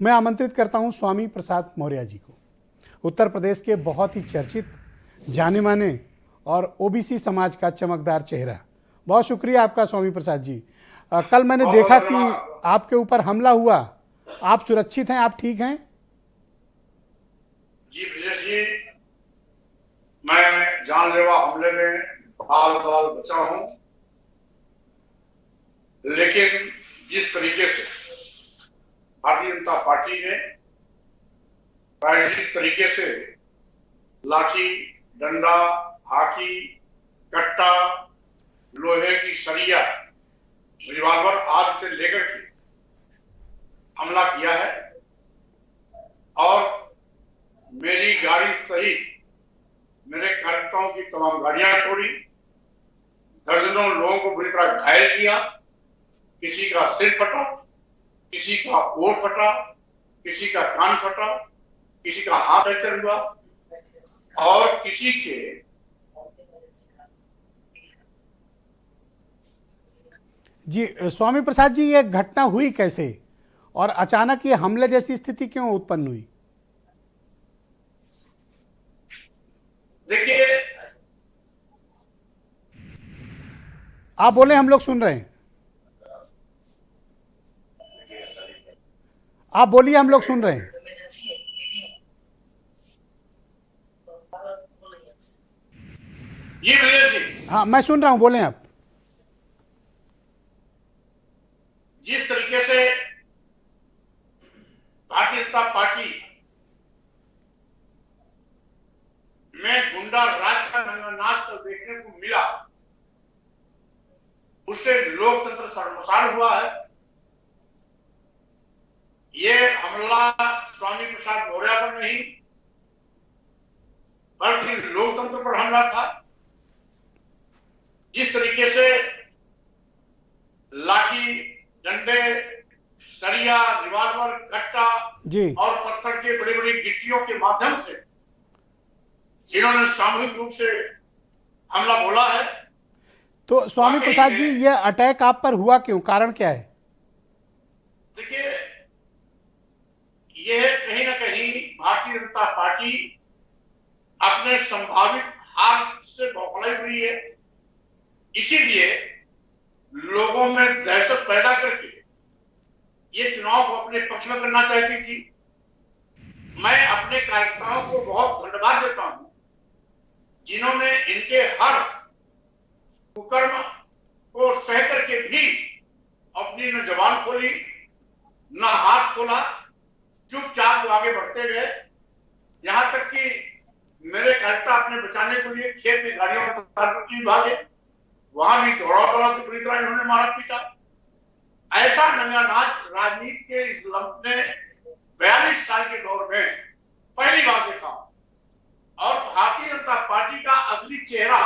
मैं आमंत्रित करता हूं स्वामी प्रसाद मौर्य जी को। उत्तर प्रदेश के बहुत ही चर्चित, जाने माने और ओबीसी समाज का चमकदार चेहरा। बहुत शुक्रिया आपका स्वामी प्रसाद जी। कल मैंने देखा कि आपके ऊपर हमला हुआ। आप सुरक्षित हैं? आप ठीक हैं? जी ब्रजेश जी, मैं जानलेवा हमले में बाल बाल बचा हूं, लेकिन जिस तरीके से भारतीय जनता पार्टी ने राजनीतिक तरीके से लाठी, डंडा, हाकी, कट्टा, लोहे की सरिया, रिवॉल्वर आदि से लेकर के हमला किया है और मेरी गाड़ी सहित मेरे कार्यकर्ताओं की तमाम गाड़ियां तोड़ी, दर्जनों लोगों को बुरी तरह घायल किया। किसी का सिर फटा, किसी का ओठ फटा, किसी का कान फटा, किसी का हाथ फ्रैक्चर हुआ और किसी के जी स्वामी प्रसाद जी, ये घटना हुई कैसे और अचानक ये हमले जैसी स्थिति क्यों उत्पन्न हुई? देखिए, आप बोले, हम लोग सुन रहे हैं। आप बोलिए, हम लोग सुन रहे हैं। जी ब्रजेश जी, हाँ, मैं सुन रहा हूं, बोलें आप। जिस तरीके से भारतीय जनता पार्टी में गुंडा राज का नाच तो देखने को मिला, उससे लोकतंत्र शर्मसार हुआ है। ये हमला स्वामी प्रसाद मौर्य पर नहीं बल्कि लोकतंत्र पर हमला था। जिस तरीके से लाठी, डंडे, सरिया, रिवॉल्वर, कट्टा जी और पत्थर के बड़ी बड़ी गिट्टियों के माध्यम से इन्होंने सामूहिक रूप से हमला बोला है। तो स्वामी प्रसाद जी, ये अटैक आप पर हुआ क्यों? कारण क्या है? देखिए, यह कहीं ना कहीं भारतीय जनता पार्टी अपने संभावित हार से बौखलाई हुई है। इसीलिए लोगों में दहशत पैदा करके ये चुनाव को अपने पक्ष में करना चाहती थी। मैं अपने कार्यकर्ताओं को बहुत धन्यवाद देता हूं, जिन्होंने इनके हर कुकर्म को सह करके भी अपनी न जबान खोली, न हाथ खोला, चुपचाप आगे बढ़ते गए। यहां तक कि मेरे कार्यकर्ता अपने बचाने के लिए खेत में गाड़ियों में भागे, वहां भी दौड़ा की बुरी तरह इन्होंने मारा पीटा। ऐसा नंगा नाच राजनीति के इस लंप ने 42 साल के दौर में पहली बार देखा और भारतीय जनता पार्टी का असली चेहरा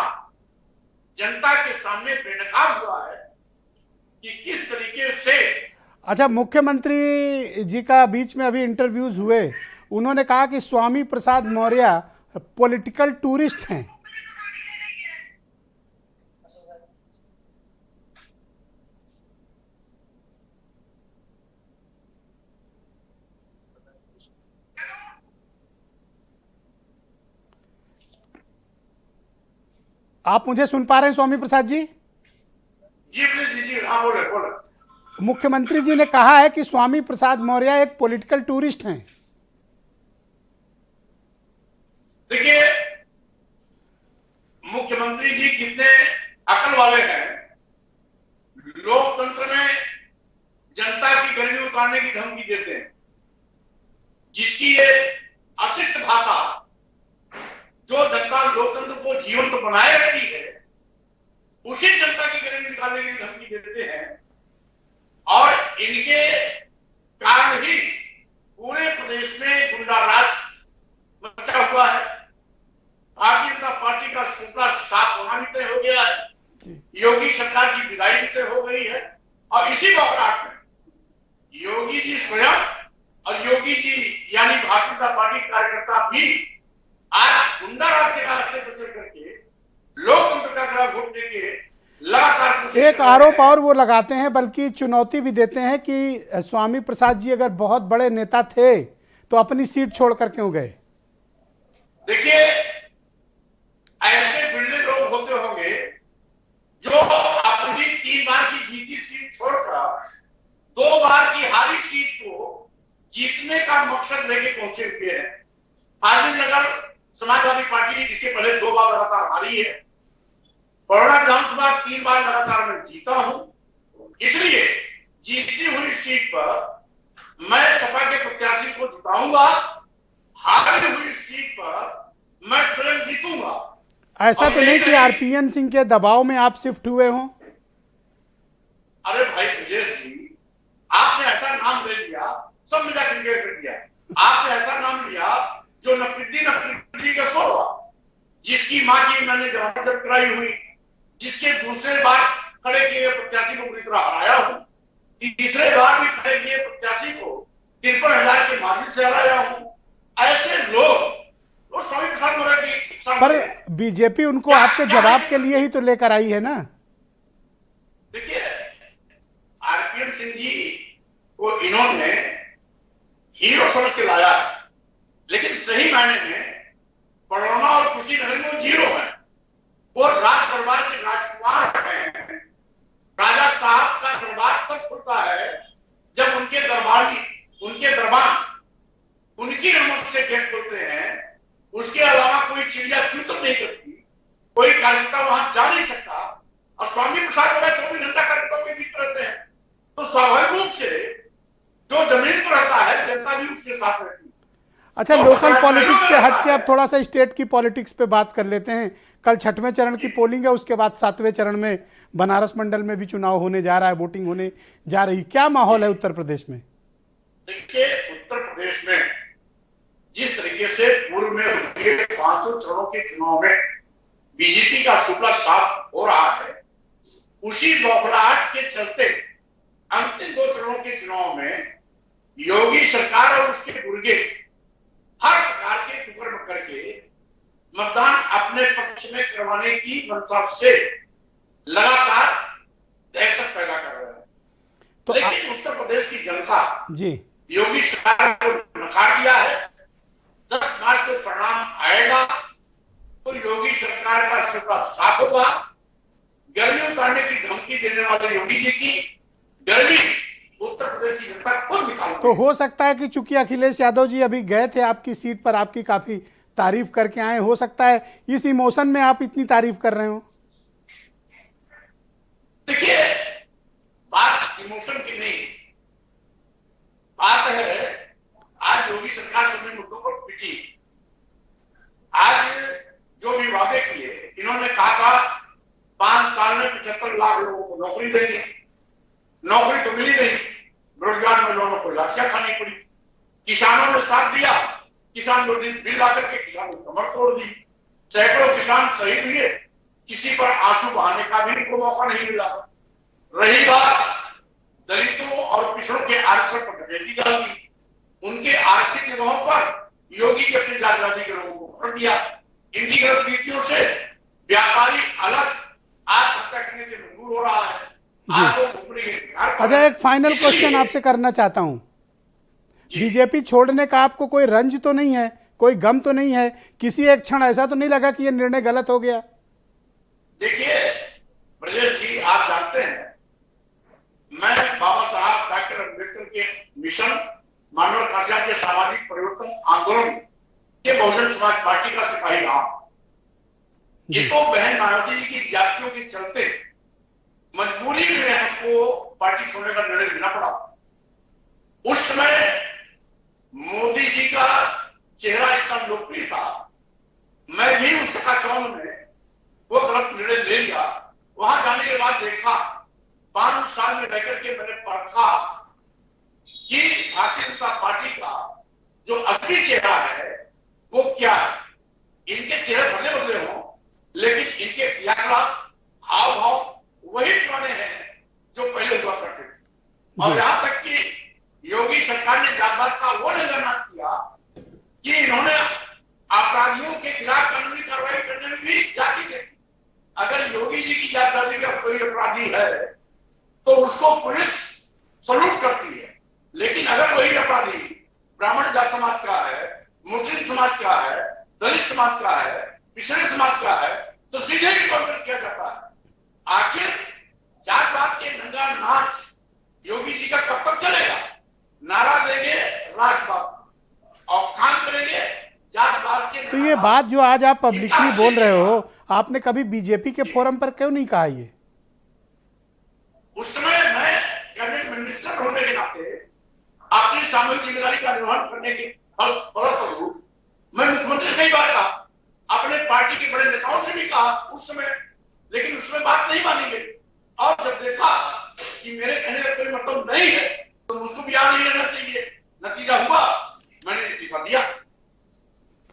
जनता के सामने बेनकाब हुआ है कि किस तरीके से। अच्छा, मुख्यमंत्री जी का बीच में अभी इंटरव्यूज हुए, उन्होंने कहा कि स्वामी प्रसाद मौर्य पॉलिटिकल टूरिस्ट हैं। आप मुझे सुन पा रहे हैं स्वामी प्रसाद जी? जी प्लीज जी, हाँ बोले बोले। मुख्यमंत्री जी ने कहा है कि स्वामी प्रसाद मौर्य एक पॉलिटिकल टूरिस्ट हैं। देखिए, मुख्यमंत्री जी कितने अकल वाले हैं। लोकतंत्र में जनता की गर्मी उतारने की धमकी देते हैं, जिसकी ये अशिष्ट भाषा जो जनता लोकतंत्र को जीवंत तो बनाए रखती है, उसी जनता की गर्मी निकालने की धमकी देते हैं। और इनके कारण ही पूरे प्रदेश में गुंडा राज मचा हुआ है। भारतीय जनता पार्टी का शुक्ला साफ होना भी तय हो गया है। योगी सरकार की विदाई भी तय हो गई है और इसी बौखलाहट में योगी जी स्वयं और योगी जी यानी भारतीय जनता पार्टी कार्यकर्ता भी आज गुंडा राज के रास्ते पर चल करके लोकतंत्र का गला घोटने के लगातार कोशिश एक कर रहे आरोप हैं। और वो लगाते हैं, बल्कि चुनौती भी देते हैं कि स्वामी प्रसाद जी अगर बहुत बड़े नेता थे तो अपनी सीट छोड़कर क्यों गए? देखिए, ऐसे बिल्डे लोग होते होंगे जो अपनी 3 बार की जीती सीट छोड़कर 2 बार की हारी सीट को जीतने का मकसद लेके पहुंचे हुए हैं। फाजिल नगर समाजवादी पार्टी इसके पहले 2 बार लगातार हारी है। बड़ौदा विधानसभा 3 बार लगातार मैं जीता हूं, इसलिए जीती हुई सीट पर मैं सपा के प्रत्याशी को जिताऊंगा, हारी हुई सीट पर मैं स्वयं जीतूंगा। ऐसा तो नहीं कि आरपीएन सिंह के दबाव में आप शिफ्ट हुए हों? अरे भाई ब्रजेश जी, आपने ऐसा नाम ले लिया, सब मजाक क्रिएट कर दिया। आपने ऐसा नाम लिया जो नफरीदी का सोलवा, जिसकी मां की मैंने जमानत जब्त कराई हुई, जिसके दूसरे बार खड़े किए प्रत्याशी को पूरी तरह हराया हूं, तीसरे बार भी खड़े किए प्रत्याशी को 53,000 के मार्जिन से हराया हूं। ऐसे लोग वो स्वामी प्रसाद मौर्य की पर सामने बीजेपी उनको आपके जवाब के लिए ही तो लेकर आई है ना। देखिए, आरपीएन सिंह जी को इन्होंने हीरो समझ के लाया, लेकिन सही मायने में बड़ौना और कुशीनगर में वो जीरो है। वो राज दरबार के राजकुमार हैं। राजा साहब का दरबार तब खुलता है जब उनके दरबार उनकी रमक से गेट खुलते हैं। उसके अलावा कोई चिड़िया चूतक नहीं करती, कोई कार्यकर्ता वहां जा नहीं सकता। और स्वामी प्रसाद मौर्य 24 घंटा कार्यकर्ताओं के बीच रहते हैं, तो स्वाभाविक रूप से जो जमीन पर रहता है जनता भी उसके साथ रहती है। अच्छा, लोकल पॉलिटिक्स से हट के अब थोड़ा सा स्टेट की पॉलिटिक्स पे बात कर लेते हैं। कल 6वें चरण की पोलिंग है, उसके बाद 7वें चरण में बनारस मंडल में भी चुनाव होने जा रहा है, वोटिंग होने जा रही। क्या माहौल है उत्तर प्रदेश में? देखिए, उत्तर प्रदेश में जिस तरीके से पूर्व में हुए 5 चरणों के चुनाव में बीजेपी का शुक्ला साफ हो रहा है, उसी बौखलाहट के चलते अंतिम 2 चरणों के चुनाव में योगी सरकार और उसके गुर्गे हर प्रकार के कुकर्म करके मतदान अपने पक्ष में करवाने की मंशा से लगातार दहशत पैदा कर रहे हैं। तो लेकिन उत्तर प्रदेश की जनता जी योगी सरकार को नकार दिया है। 10 मार्च को परिणाम आएगा तो योगी सरकार का शुक्ला साफ होगा। गर्मी उतारने की धमकी देने वाले योगी जी की गर्मी उत्तर प्रदेश की जनता खुद निकालेगी। तो हो सकता है कि चूंकि अखिलेश यादव जी अभी गए थे आपकी सीट पर, आपकी काफी तारीफ करके आए, हो सकता है इस इमोशन में आप इतनी तारीफ कर रहे हो। देखिए, बात इमोशन की नहीं, बात है आज योगी सरकार सभी मुद्दों पर पिटी। आज जो भी वादे किए, इन्होंने कहा था 5 साल में 75 लाख लोगों को नौकरी देंगे। नौकरी तो मिली नहीं, बेरोजगार महिलाओं को लाठियां खानी पड़ी। किसानों ने साथ दिया, किसान विरोधी बिल ला करके किसानों की कमर तोड़ दी। सैकड़ों किसान शहीद हुए, किसी पर आंसू बहाने का भी उनको मौका नहीं मिला। रही बात दलितों और पिछड़ों के आरक्षण पर डकैती डाल दी, उनके आरक्षित जगहों पर योगी जी अपने जातिवादी के लोगों को पकड़ दिया। इनकी गलत नीतियों से व्यापारी अलग आत्महत्या करने के मजबूर हो रहा है। अच्छा, एक फाइनल क्वेश्चन आपसे करना चाहता हूं। बीजेपी छोड़ने का आपको कोई रंज तो नहीं है, कोई गम तो नहीं है? किसी एक क्षण ऐसा तो नहीं लगा कि यह निर्णय गलत हो गया? देखिए ब्रजेश जी, आप जानते हैं मैं बाबा साहब डॉक्टर अम्बेडकर के मिशन मानव कल्याण के सामाजिक परिवर्तन आंदोलन के बहुजन समाज पार्टी का सिपाही रहा। ये तो बहन मायावती जी की जातियों के चलते मजबूरी में हमको पार्टी छोड़ने का निर्णय लेना पड़ा। उस समय मोदी जी का चेहरा इतना लोकप्रिय था, मैं भी उस चकाचौंध में वो गलत निर्णय ले लिया। वहां जाने के बाद देखा, 5 साल में रहकर के मैंने परखा कि भारतीय जनता पार्टी का जो असली चेहरा है वो क्या है। इनके चेहरे बदले बदले हों, लेकिन इनके क्रियाकलाप, हाव भाव वही पुराने हैं जो पहले हुआ करते थे। और यहां तक कि योगी सरकार ने जातपात का वो निर्णय किया कि इन्होंने अपराधियों के खिलाफ कानूनी कार्रवाई करने में भी जाति देखी। अगर योगी जी की याददाश्त का कोई अपराधी है तो उसको पुलिस सलूट करती है, लेकिन अगर वही अपराधी ब्राह्मण जात समाज का है, मुस्लिम समाज का है, दलित समाज का है, पिछड़े समाज का है, तो सीधे रिकॉर्ड किया जाता है। आखिर जात पात के नंगा नाच योगी जी का कब तक चलेगा? नारा देंगे राजपात और काम करेंगे जात पात के। तो ये बात जो आज आप पब्लिकली बोल रहे हो, आपने कभी बीजेपी के फोरम पर क्यों नहीं कहा ये? उस समय मैं कैबिनेट मिनिस्टर होने के नाते अपनी सामूहिक जिम्मेदारी का निर्वहन करने के फलस्वरूप मैं मुख्यमंत्री से कई बार कहा, अपने पार्टी के बड़े नेताओं से भी कहा उस समय, लेकिन उसमें बात नहीं मानी गई। और जब देखा कि मेरे कहने का कोई मतलब नहीं है तो मुझको भी यहाँ नहीं रहना चाहिए। नतीजा हुआ, मैंने इस्तीफा दिया।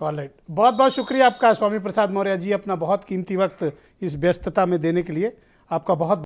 ऑलराइट, बहुत बहुत शुक्रिया आपका स्वामी प्रसाद मौर्य जी, अपना बहुत कीमती वक्त इस व्यस्तता में देने के लिए। आपका बहुत